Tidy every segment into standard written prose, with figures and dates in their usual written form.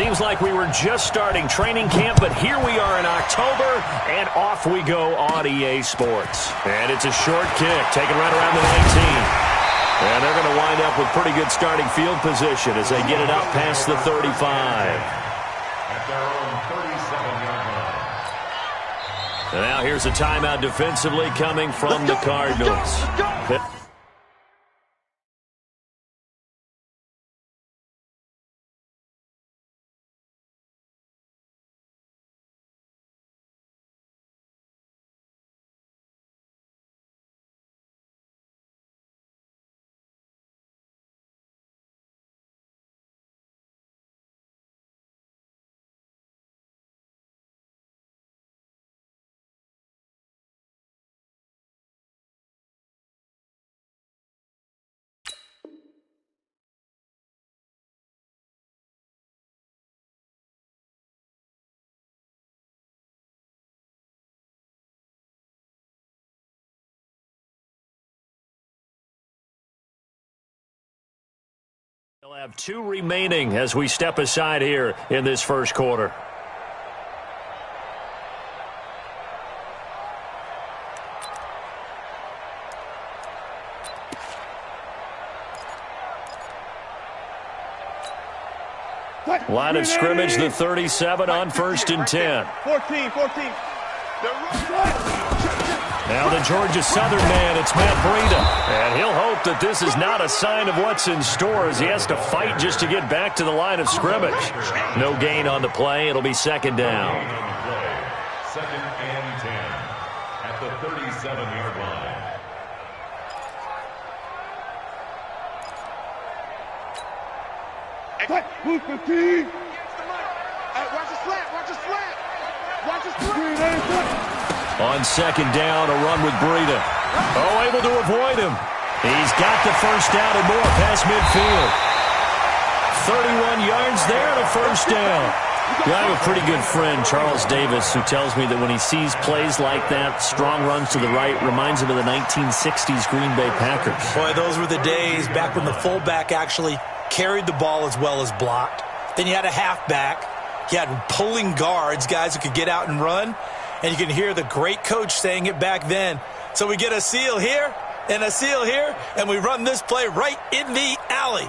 seems like we were just starting training camp, but here we are in October, and off we go on EA Sports. And it's a short kick, taken right around the 19. And they're going to wind up with pretty good starting field position as they get it out past the 35. At their own 37-yard line. And now here's a timeout defensively coming from the Cardinals. They'll have 2 remaining as we step aside here in this first quarter. Line of scrimmage, the 37 on 1st and 10. 14. Now the Georgia Southern man, it's Matt Breida. And he'll hope that this is not a sign of what's in store as he has to fight just to get back to the line of scrimmage. No gain on the play. It'll be 2nd down. 2nd and 10 at the 37-yard line. Move 15. Watch the slant. On 2nd down, a run with Breida. Oh, able to avoid him. He's got the first down and more past midfield. 31 yards there and a first down. I have a pretty good friend, Charles Davis, who tells me that when he sees plays like that, strong runs to the right, reminds him of the 1960s Green Bay Packers. Boy, those were the days back when the fullback actually carried the ball as well as blocked. Then you had a halfback. You had pulling guards, guys who could get out and run. And you can hear the great coach saying it back then. So we get a seal here and a seal here, and we run this play right in the alley.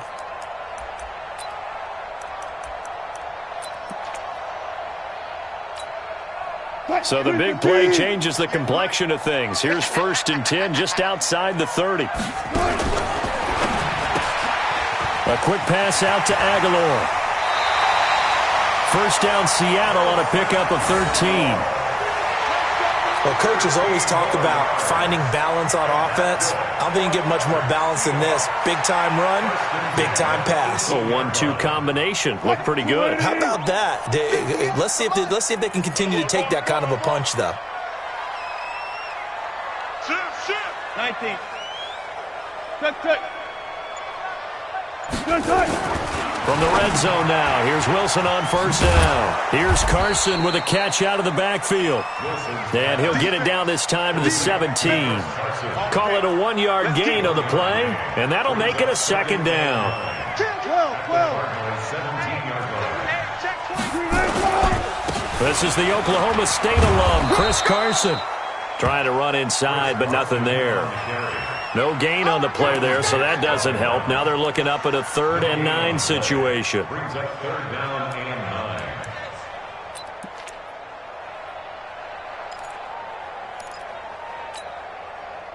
So the big play changes the complexion of things. Here's 1st and 10 just outside the 30. A quick pass out to Aguilar. First down Seattle on a pickup of 13. Well, coaches always talk about finding balance on offense. I don't think you get much more balance than this. Big-time run, big-time pass. A 1-2 combination. Looked pretty good. How about that? Let's see if they can continue to take that kind of a punch, though. 19. From the red zone now, here's Wilson on 1st down. Here's Carson with a catch out of the backfield. And he'll get it down this time to the 17. Call it a 1-yard gain on the play, and that'll make it a 2nd down. 12. This is the Oklahoma State alum, Chris Carson. Trying to run inside, but nothing there. No gain on the play there, so that doesn't help. Now they're looking up at a 3rd and 9 situation. Brings up 3rd down and 9.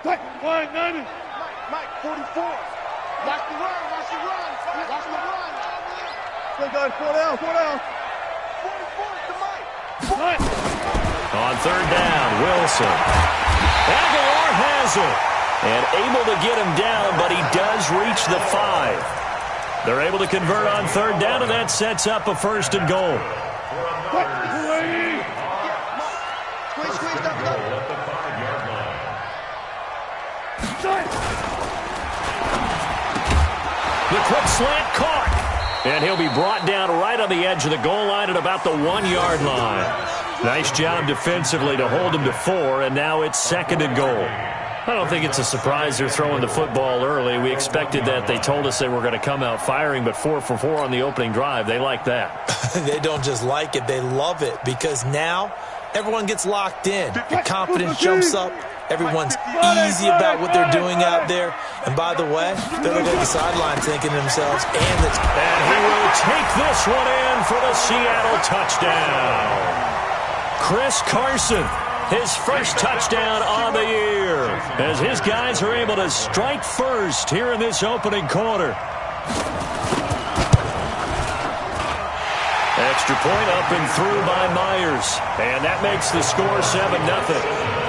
Mike, 44. Watch the run. Good guys, 4 down. 44 to Mike. On 3rd down, Wilson. Aguilar has it. And able to get him down, but he does reach the 5. They're able to convert on 3rd down, and that sets up a 1st and goal. The quick slant caught. And he'll be brought down right on the edge of the goal line at about the 1-yard line. Nice job defensively to hold him to 4, and now it's 2nd and goal. I don't think it's a surprise they're throwing the football early. We expected that. They told us they were going to come out firing, but 4 for 4 on the opening drive. They like that. They don't just like it. They love it because now everyone gets locked in. The confidence jumps up. Everyone's easy about what they're doing out there. And by the way, they're looking at the sideline thinking to themselves, and he will take this one in for the Seattle touchdown. Chris Carson, his first touchdown on the year, as his guys are able to strike first here in this opening quarter. Extra point up and through by Myers, and that makes the score 7-0.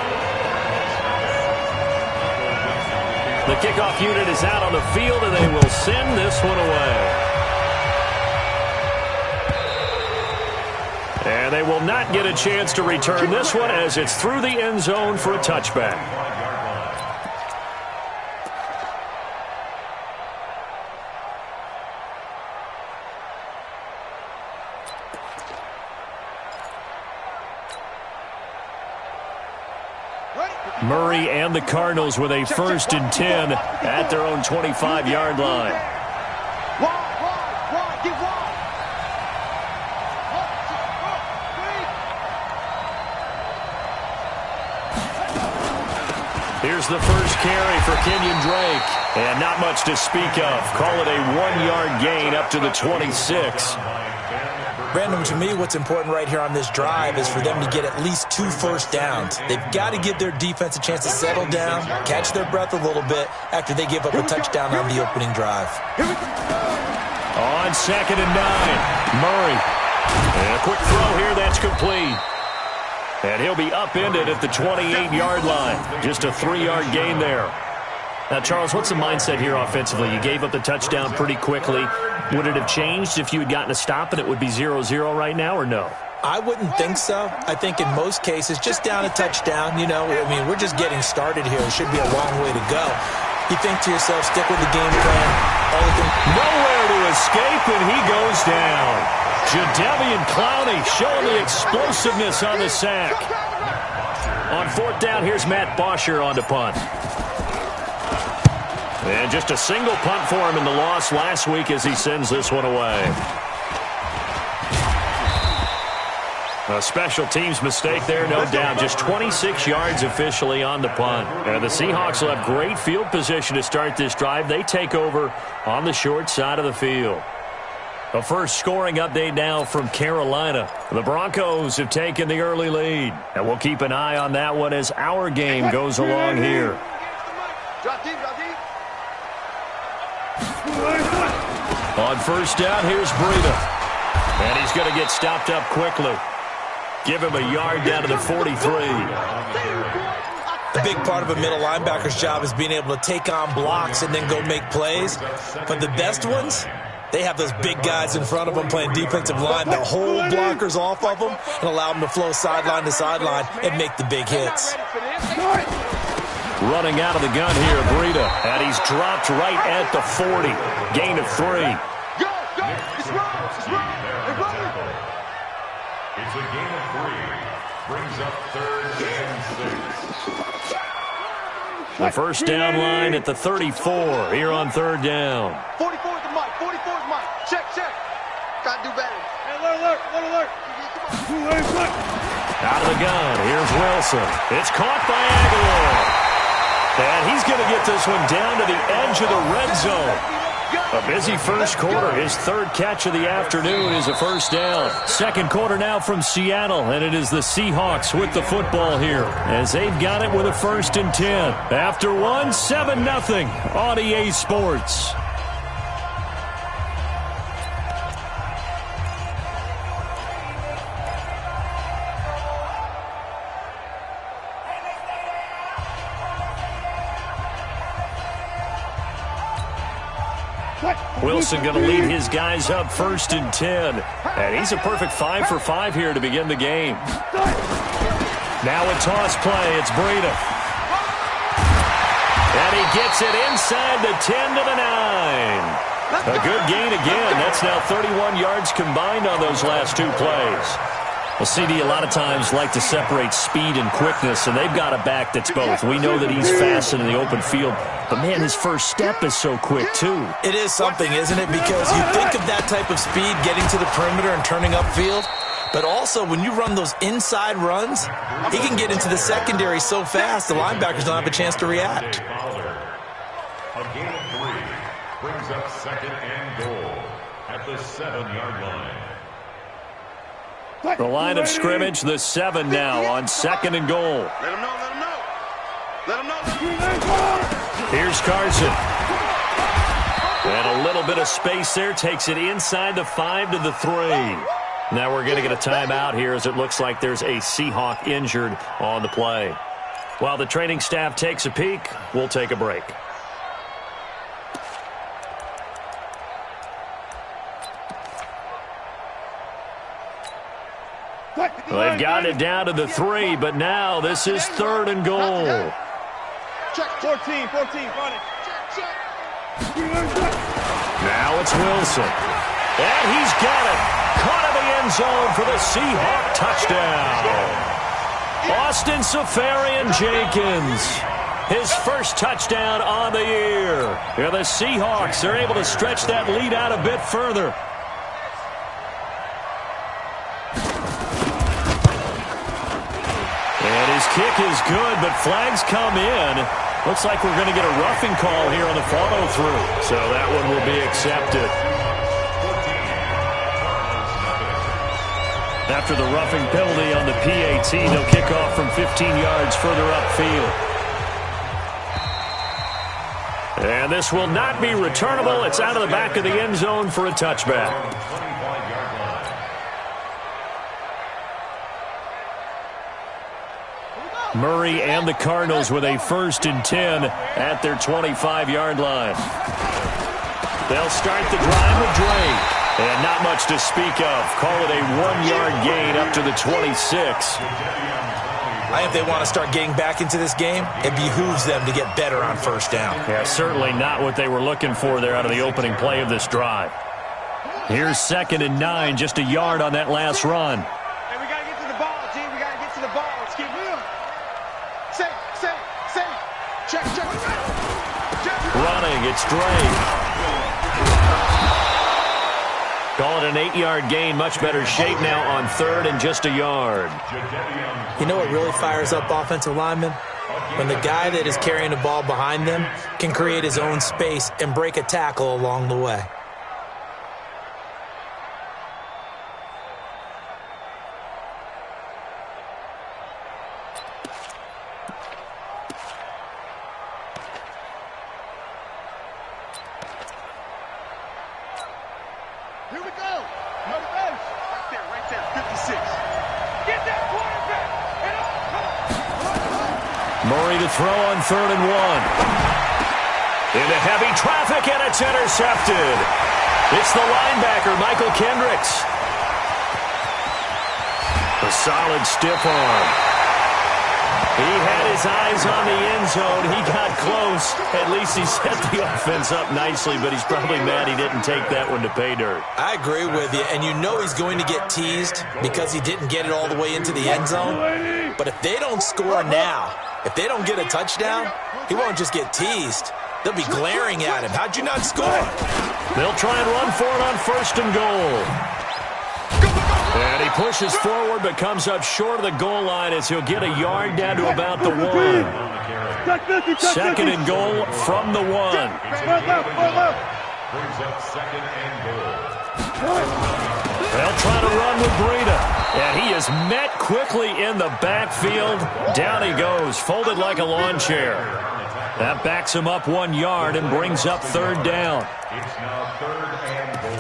The kickoff unit is out on the field, and they will send this one away. And they will not get a chance to return this one as it's through the end zone for a touchback. Murray and the Cardinals with a 1st and 10 at their own 25-yard line. Here's the first carry for Kenyon Drake. And not much to speak of. Call it a 1-yard gain up to the 26. Brandon, to me, what's important right here on this drive is for them to get at least 2 first downs. They've got to give their defense a chance to settle down, catch their breath a little bit after they give up a touchdown on the opening drive. On 2nd and 9, Murray. And a quick throw here, that's complete. And he'll be upended at the 28-yard line. Just a 3-yard gain there. Now, Charles, what's the mindset here offensively? You gave up the touchdown pretty quickly. Would it have changed if you had gotten a stop and it would be 0-0 right now, or no? I wouldn't think so. I think in most cases, just down a touchdown, you know, I mean, we're just getting started here. It should be a long way to go. You think to yourself, stick with the game plan. Nowhere to escape, and he goes down. Jadeveon Clowney showing the explosiveness on the sack. On 4th down, here's Matt Bosher on the punt. And just a single punt for him in the loss last week as he sends this one away. A special teams mistake there, no doubt. Just 26 yards officially on the punt. And the Seahawks will have great field position to start this drive. They take over on the short side of the field. A first scoring update now from Carolina. The Broncos have taken the early lead. And we'll keep an eye on that one as our game goes along here. On 1st down, here's Breida. And he's going to get stopped up quickly. Give him a yard down to the 43. A big part of a middle linebacker's job is being able to take on blocks and then go make plays. But the best ones, they have those big guys in front of them playing defensive line that hold blockers off of them and allow them to flow sideline to sideline and make the big hits. Running out of the gun here, Breida. And he's dropped right at the 40. Gain of 3. Go! It's wrong! It's a gain of 3. Brings up 3rd and 6. The first down line at the 34 here on 3rd down. 44 is the mic. 44 is the mic. Check. Gotta do better. Hey, alert. Out of the gun. Here's Wilson. It's caught by Aguilar. And he's going to get this one down to the edge of the red zone. A busy first quarter. His 3rd catch of the afternoon is a first down. 2nd quarter now from Seattle, and it is the Seahawks with the football here as they've got it with a 1st and 10. After one, 7-0 on EA Sports. Wilson going to lead his guys up 1st and 10. And he's a perfect 5 for 5 here to begin the game. Now a toss play. It's Breida. And he gets it inside the 10 to the 9. A good gain again. That's now 31 yards combined on those last 2 plays. Well, CD, a lot of times like to separate speed and quickness, and they've got a back that's both. We know that he's fast in the open field, but, man, his first step is so quick, too. It is something, isn't it? Because you think of that type of speed getting to the perimeter and turning upfield, but also when you run those inside runs, he can get into the secondary so fast the linebackers don't have a chance to react. A gain of 3 brings up second and goal at the 7-yard line. The line of scrimmage, the 7 now on second and goal. Let him know, let him know. Let him know. Here's Carson. And a little bit of space there, takes it inside the 5 to the 3. Now we're going to get a timeout here as it looks like there's a Seahawk injured on the play. While the training staff takes a peek, we'll take a break. They've got it down to the 3, but now this is third and goal. Check 14, run it. Now it's Wilson. And he's got it. Caught in the end zone for the Seahawk touchdown. Austin Safarian-Jenkins. His first touchdown on the year. Yeah, the Seahawks are able to stretch that lead out a bit further. And his kick is good, but flags come in. Looks like we're going to get a roughing call here on the follow-through. So that one will be accepted. After the roughing penalty on the PAT, they'll kick off from 15 yards further upfield. And this will not be returnable. It's out of the back of the end zone for a touchback. Murray and the Cardinals with a 1st and 10 at their 25-yard line. They'll start the drive with Drake. And not much to speak of. Call it a 1-yard gain up to the 26. I think if they want to start getting back into this game, it behooves them to get better on first down. Yeah, certainly not what they were looking for there out of the opening play of this drive. Here's 2nd and 9, just a yard on that last run. Hey, we got to get to the ball, G. We got to get to the ball. Let's get real. Safe. Check. Running, it's Drake. Call it an 8-yard gain. Much better shape now on 3rd and just a yard. You know what really fires up offensive linemen? When the guy that is carrying the ball behind them can create his own space and break a tackle along the way. Here we go. No base. Right there. 56. Get that quarterback. Murray to throw on 3rd and 1. Into heavy traffic, and it's intercepted. It's the linebacker, Michael Kendricks. A solid stiff arm. He had his eyes on the end zone. He got close. At least he set the offense up nicely, but he's probably mad he didn't take that one to pay dirt. I agree with you, and you know he's going to get teased because he didn't get it all the way into the end zone. But if they don't score now, if they don't get a touchdown, he won't just get teased. They'll be glaring at him. How'd you not score? They'll try and run for it on 1st and goal. And he pushes forward but comes up short of the goal line as he'll get a yard down to about the 1. 2nd and goal from the 1. Brings up 2nd and goal. They'll try to run with Breida. And he is met quickly in the backfield. Down he goes, folded like a lawn chair. That backs him up 1 yard and brings up 3rd down. It's now 3rd and goal.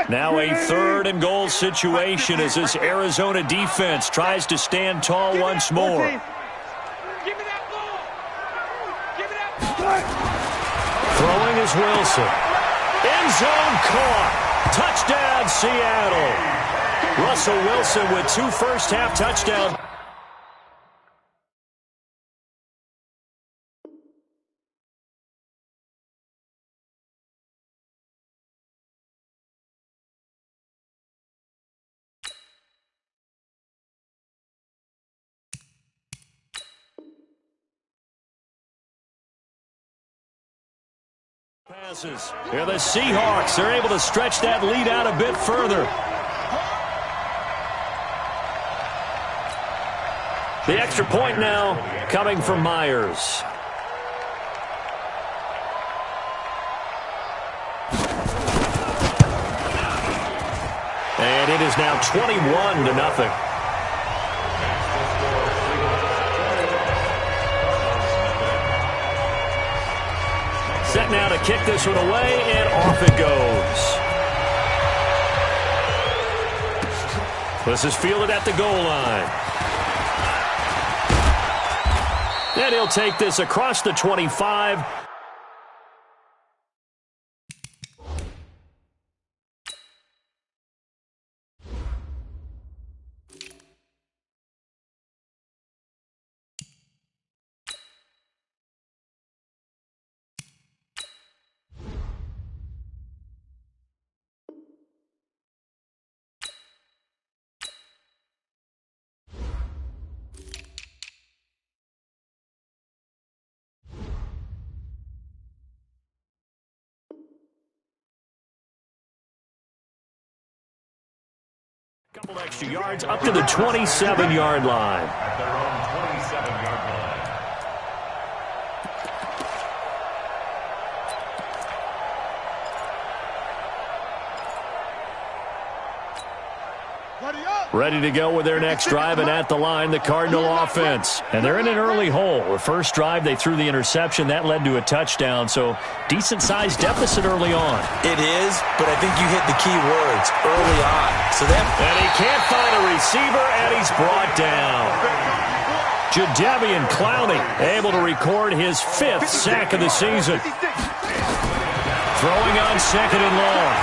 Now a 3rd and goal situation as this Arizona defense tries to stand tall once more. Give me that ball. Give me that ball. Throwing is Wilson. End zone caught. Touchdown, Seattle. Russell Wilson with 2 first-half touchdowns. Passes. Here the Seahawks are able to stretch that lead out a bit further. The extra point now coming from Myers. And it is now 21-0. Set now to kick this one away, and off it goes. This is fielded at the goal line. And he'll take this across the 25. Couple extra yards up to the 27-yard line. At their own 27-yard line. Ready to go with their next drive, and at the line, the Cardinal offense. And they're in an early hole. The first drive, they threw the interception. That led to a touchdown, so decent-sized deficit early on. It is, but I think you hit the key words, early on. And he can't find a receiver, and he's brought down. Jadeveon Clowney able to record his 5th sack of the season. Throwing on 2nd and long.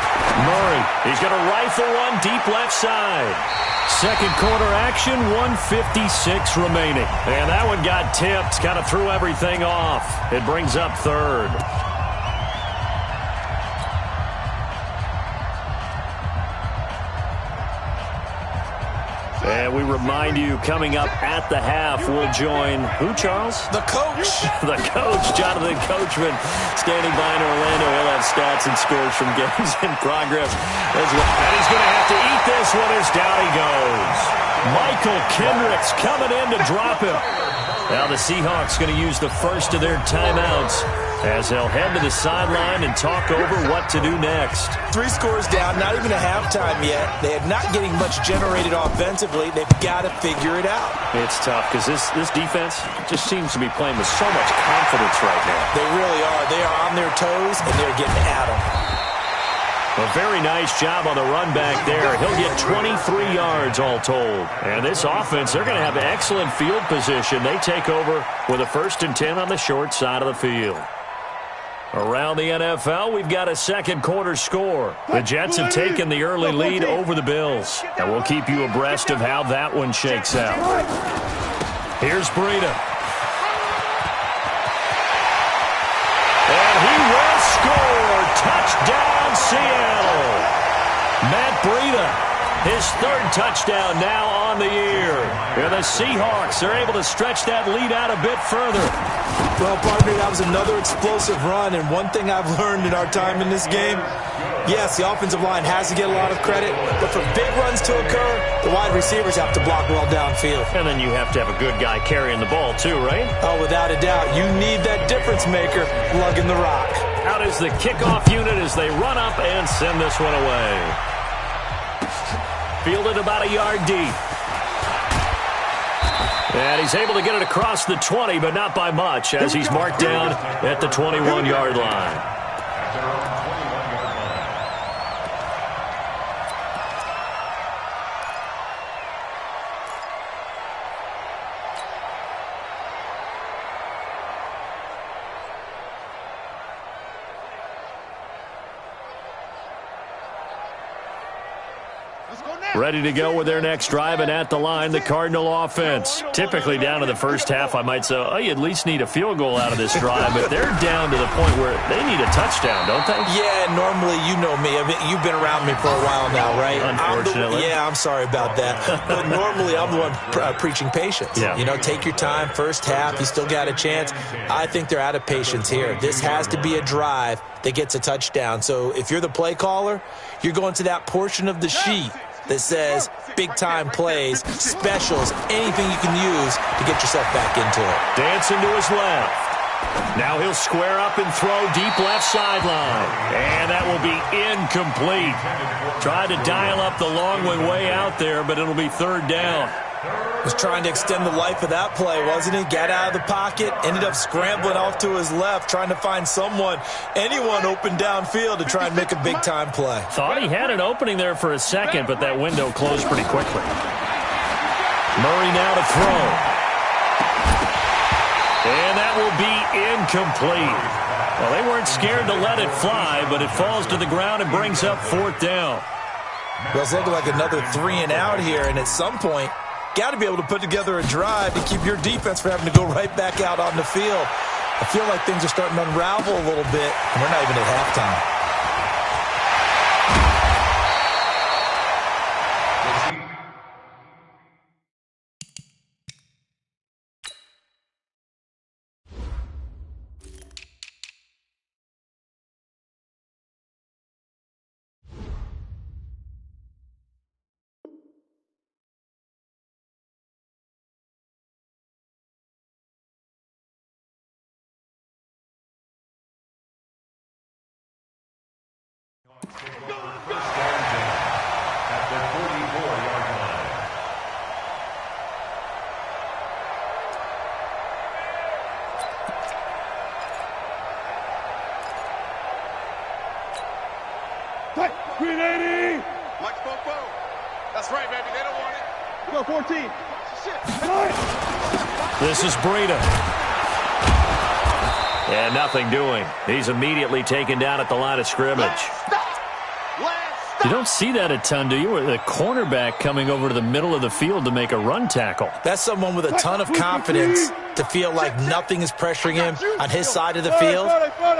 Murray, he's going to rifle one deep left side. Second quarter action, 1:56 remaining. And that one got tipped, kind of threw everything off. It brings up 3rd. And we remind you, coming up at the half, we'll join who, Charles? The coach. The coach, Jonathan Coachman, standing by in Orlando. He'll have stats and scores from games in progress as well. And he's going to have to eat this one as down he goes. Michael Kendricks coming in to drop him. Now the Seahawks going to use the first of their timeouts as they'll head to the sideline and talk over what to do next. 3 scores down, not even a halftime yet. They are not getting much generated offensively. They've got to figure it out. It's tough because this defense just seems to be playing with so much confidence right now. They really are. They are on their toes, and they're getting at them. A very nice job on the run back there. He'll get 23 yards all told. And this offense, they're going to have excellent field position. They take over with a 1st and 10 on the short side of the field. Around the NFL, we've got a second quarter score. The Jets have taken the early lead over the Bills. And we'll keep you abreast of how that one shakes out. Here's Breida. And he will score. Touchdown, Seattle. Matt Breida, his 3rd touchdown now on the year. And the Seahawks are able to stretch that lead out a bit further. Well, partner, that was another explosive run, and one thing I've learned in our time in this game, yes, the offensive line has to get a lot of credit, but for big runs to occur, the wide receivers have to block well downfield. And then you have to have a good guy carrying the ball too, right? Oh, without a doubt. You need that difference maker lugging the rock. Out is the kickoff unit as they run up and send this one away. Fielded about a yard deep. And he's able to get it across the 20, but not by much, as he's marked down at the 21-yard line. Ready to go with their next drive, and at the line, the Cardinal offense. Typically down to the first half, I might say, oh, you at least need a field goal out of this drive, but they're down to the point where they need a touchdown, don't they? Yeah, normally, you know me. I mean, you've been around me for a while now, right? Unfortunately. I'm sorry about that. But normally, I'm the one preaching patience. Yeah. You know, take your time, first half, you still got a chance. I think they're out of patience here. This has to be a drive that gets a touchdown. So if you're the play caller, you're going to that portion of the sheet that says big-time plays, specials, anything you can use to get yourself back into it. Dancing to his left. Now he'll square up and throw deep left sideline. And that will be incomplete. Tried to dial up the long one way out there, but it'll be third down. Was trying to extend the life of that play, wasn't he? Got out of the pocket, ended up scrambling off to his left, trying to find anyone open downfield to try and make a big-time play. Thought he had an opening there for a second, but that window closed pretty quickly. Murray now to throw. And that will be incomplete. Well, they weren't scared to let it fly, but it falls to the ground and brings up fourth down. Well, it's looking like another 3 and out here, and at some point, got to be able to put together a drive to keep your defense from having to go right back out on the field. I feel like things are starting to unravel a little bit, and we're not even at halftime. At the 44-yard line. Tight. 380. Mike Spopo. That's right, baby. They don't want it. Go 14. Shit. This is Breida. And nothing doing. He's immediately taken down at the line of scrimmage. You don't see that a ton, do you? With a cornerback coming over to the middle of the field to make a run tackle. That's someone with a ton of confidence to feel like nothing is pressuring him on his side of the field.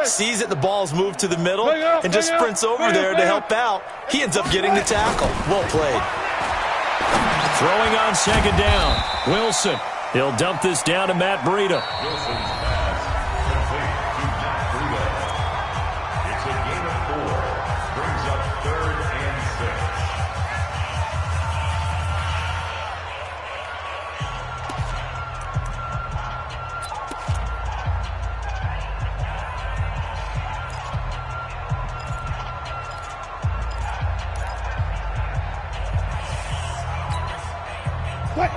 Sees that the ball's moved to the middle and just sprints over there to help out. He ends up getting the tackle. Well played. Throwing on second down. Wilson. He'll dump this down to Matt Breida. Wilson's pass complete to Matt Breida. It's a gain of 4. Brings up 3rd and 6.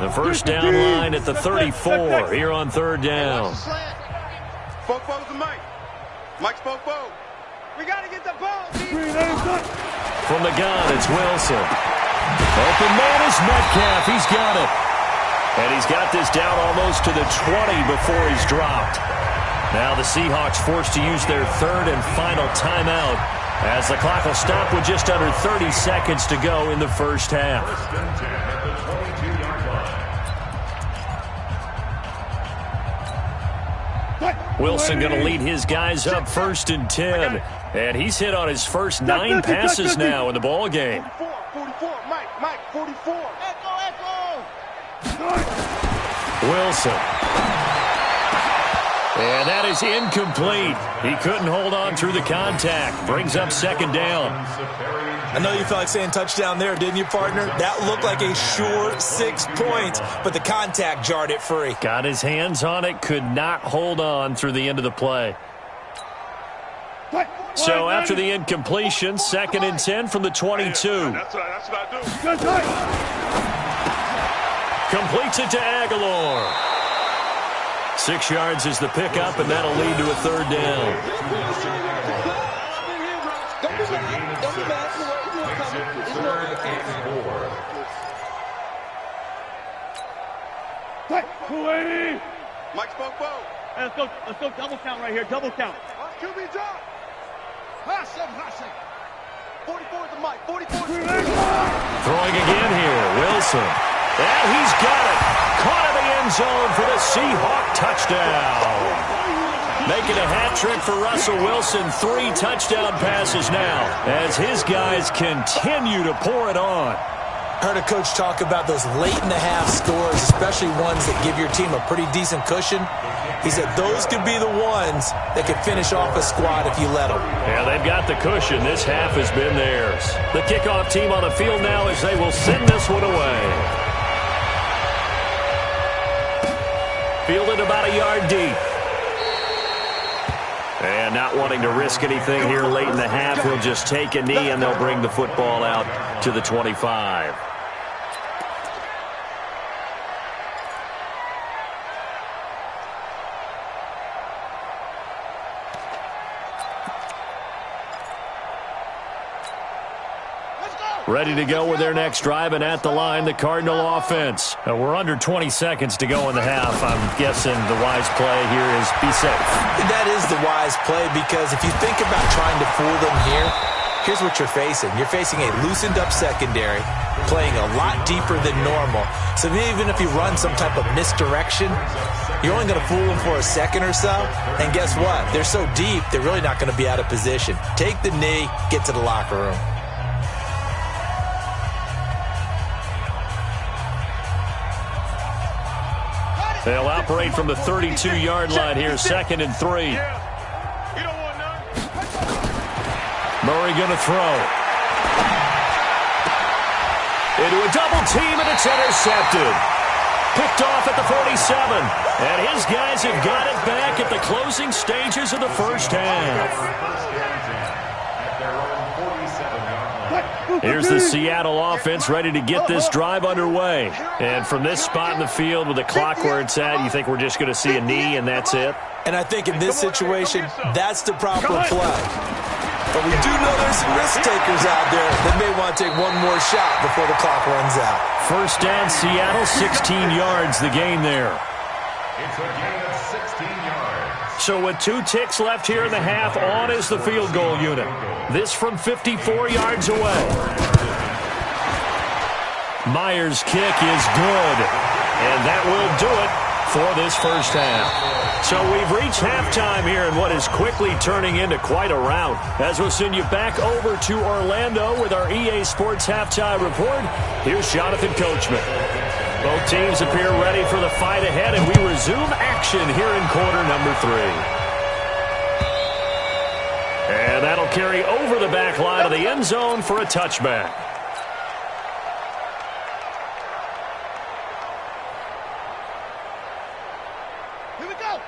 The first down line at the 34 here on third down. Spopo's the Mike. Mike Spopo. We got to get the ball. From the gun, it's Wilson. Open man is Metcalf. He's got it. And he's got this down almost to the 20 before he's dropped. Now the Seahawks forced to use their third and final timeout as the clock will stop with just under 30 seconds to go in the first half. 1st and 10 at the 22-yard line. Wilson going to lead his guys up 1st and 10. And he's hit on his first 9 passes now in the ball game. 44, Mike, 44. Echo. Wilson. And that is incomplete. He couldn't hold on through the contact. Brings up second down. I know you felt like saying touchdown there, didn't you, partner? That looked like a sure 6 points, but the contact jarred it free. Got his hands on it, could not hold on through the end of the play. So after the incompletion, 2nd and 10 from the 22. That's what I do. Completes it to Aguilar. 6 yards is the pickup, and that'll lead to a third down. It's a gain of 6. Makes it 3rd and 4. 280. Mike Spopo. Hey, let's go double count right here. Double count. QB drop. Passing. 44 to Mike. 44. Throwing Wilson. And he's got it. Caught in the end zone for the Seahawk touchdown. Making a hat trick for Russell Wilson. 3 touchdown passes now as his guys continue to pour it on. Heard a coach talk about those late-in-the-half scores, especially ones that give your team a pretty decent cushion. He said those could be the ones that could finish off a squad if you let them. Yeah, they've got the cushion. This half has been theirs. The kickoff team on the field now as they will send this one away. Fielded about a yard deep. And not wanting to risk anything here late in the half, he'll just take a knee and they'll bring the football out to the 25. Ready to go with their next drive, and at the line, the Cardinal offense. We're under 20 seconds to go in the half. I'm guessing the wise play here is be safe. That is the wise play, because if you think about trying to fool them here, here's what you're facing. You're facing a loosened-up secondary, playing a lot deeper than normal. So even if you run some type of misdirection, you're only going to fool them for a second or so. And guess what? They're so deep, they're really not going to be out of position. Take the knee, get to the locker room. They'll operate from the 32-yard line here, 2nd and 3. Murray going to throw. Into a double team, and it's intercepted. Picked off at the 47. And his guys have got it back at the closing stages of the first half. Here's the Seattle offense ready to get this drive underway. And from this spot in the field with the clock where it's at, you think we're just going to see a knee and that's it? And I think in this situation, that's the proper play. But we do know there's some risk takers out there that may want to take one more shot before the clock runs out. First down, Seattle, 16 yards, the gain there. It's a gain of 16 yards. So with 2 ticks left here in the half, on is the field goal unit. This from 54 yards away. Myers' kick is good. And that will do it for this first half. So we've reached halftime here in what is quickly turning into quite a rout. As we'll send you back over to Orlando with our EA Sports Halftime Report, here's Jonathan Coachman. Both teams appear ready for the fight ahead, and we resume action here in quarter number 3. And that'll carry over the back line of the end zone for a touchback.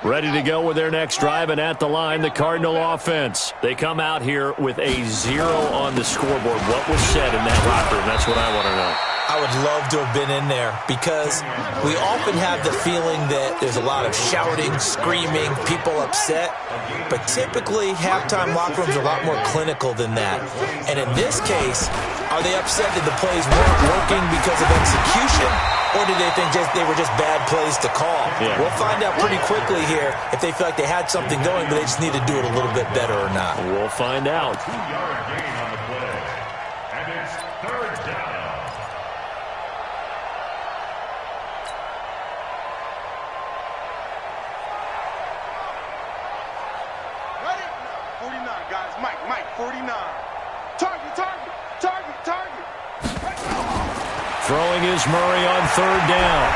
Ready to go with their next drive, and at the line, the Cardinal offense. They come out here with a 0 on the scoreboard. What was said in that locker room? That's what I want to know. I would love to have been in there, because we often have the feeling that there's a lot of shouting, screaming, people upset. But typically, halftime locker rooms are a lot more clinical than that. And in this case, are they upset that the plays weren't working because of execution? Or did they think they were just bad plays to call? Yeah. We'll find out pretty quickly here if they feel like they had something going, but they just need to do it a little bit better or not. We'll find out. 2-yard gain on the play. And it's 3rd down. Ready? 49, guys. Mike, 49. Target. Throwing is Murray on 3rd down.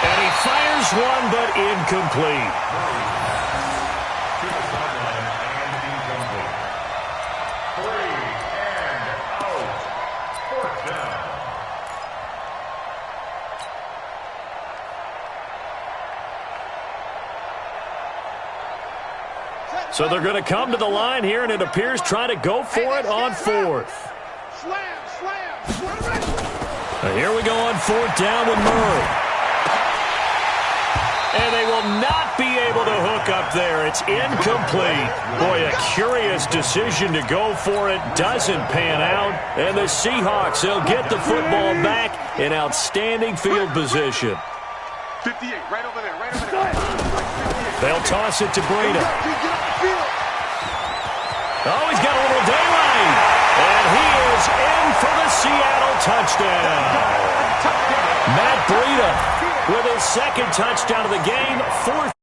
And he fires one, but incomplete. To the sideline and incomplete. 3 and out. 4th down. So they're going to come to the line here, and it appears trying to go for it on 4th. Slam. Here we go on 4th down with Murray. And they will not be able to hook up there. It's incomplete. Boy, a curious decision to go for it. Doesn't pan out. And the Seahawks, they'll get the football back in outstanding field position. 58, right over there. They'll toss it to Breida. Oh, he's got a little daylight. And he is in for the Seattle touchdown. Matt Breida with his second touchdown of the game, 4th